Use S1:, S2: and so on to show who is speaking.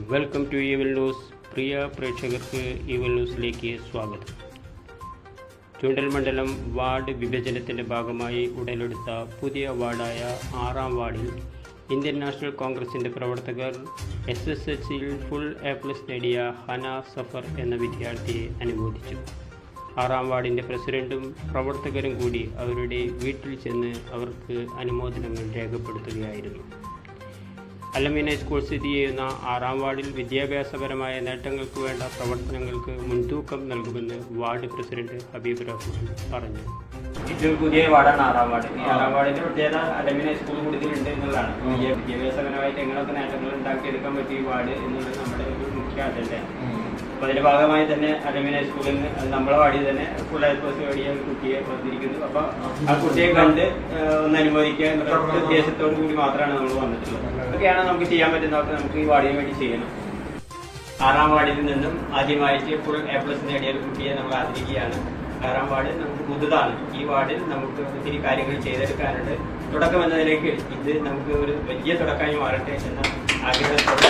S1: Welcome to ഈവൽ news. പ്രിയ പ്രേക്ഷകർക്ക് ഈവൽ ന്യൂസിലേക്ക് സ്വാഗതം. ചൂണ്ടൽ മണ്ഡലം വാർഡ് വിഭജനത്തിൻ്റെ ഭാഗമായി ഉടലെടുത്ത പുതിയ വാർഡായ 6ാം വാർഡിൽ ഇന്ത്യൻ നാഷണൽ കോൺഗ്രസിൻ്റെ പ്രവർത്തകർ SSLCയിൽ ഫുൾ A+ നേടിയ ഹന സഫർ എന്ന വിദ്യാർത്ഥിയെ അനുമോദിച്ചു. 6ാം വാർഡിൻ്റെ പ്രസിഡന്റും പ്രവർത്തകരും കൂടി അവരുടെ വീട്ടിൽ ചെന്ന് അവർക്ക് അനുമോദനങ്ങൾ രേഖപ്പെടുത്തുകയായിരുന്നു. അലമിന സ്കൂൾ സ്ഥിതി ചെയ്യുന്ന 6ാം വാർഡിൽ വിദ്യാഭ്യാസപരമായ നേട്ടങ്ങൾക്ക് വേണ്ട പ്രവർത്തനങ്ങൾക്ക് മുൻതൂക്കം നൽകുമെന്ന് വാർഡ് പ്രസിഡന്റ് ഹബീബ് റഹ്മാൻ പറഞ്ഞു.
S2: ഇതൊരു പുതിയ വാർഡാണ് 6ാം വാർഡ്. ഈ 6ാം വാർഡിന്റെ പ്രത്യേകത അലമിന സ്കൂൾ കൂടുതലുണ്ട് എന്നുള്ളതാണ്. വിദ്യാഭ്യാസപരമായിട്ട് എങ്ങനെയൊക്കെ നേട്ടങ്ങൾ ഉണ്ടാക്കിയെടുക്കാൻ പറ്റിയ വാർഡ് എന്നുള്ളത് നമ്മുടെ ഒരു മുഖ്യ അജണ്ടയാണ്. അപ്പോൾ അതിന്റെ ഭാഗമായി തന്നെ അലമിന സ്കൂളിൽ നിന്ന് നമ്മളെ വാർഡിൽ തന്നെ ഫുൾ A+ നേടിയ ഒരു കുട്ടിയെ വന്നിരിക്കുന്നു. അപ്പോൾ ആ കുട്ടിയെ കണ്ട് ഒന്ന് അനുമോദിക്കുക എന്നുള്ള ഉദ്ദേശത്തോടു കൂടി മാത്രമാണ് നമ്മൾ വന്നിട്ടുള്ളത്. അതൊക്കെയാണ് നമുക്ക് ചെയ്യാൻ പറ്റുന്നതൊക്കെ നമുക്ക് ഈ വാർഡിന് വേണ്ടി ചെയ്യണം. 6ാം വാർഡിൽ നിന്നും ആദ്യമായിട്ട് ഫുൾ A+ നേടിയ ഒരു കുട്ടിയെ നമ്മൾ ആദരിക്കുകയാണ്. 6ാം വാർഡ് നമുക്ക് പുതുതാണ്. ഈ വാർഡിൽ നമുക്ക് ഒത്തിരി കാര്യങ്ങൾ ചെയ്തെടുക്കാനുണ്ട്. തുടക്കം എന്നതിലേക്ക് ഇത് നമുക്ക് ഒരു വലിയ തുടക്കമായി മാറട്ടെ എന്ന ആഗ്രഹത്തോടെ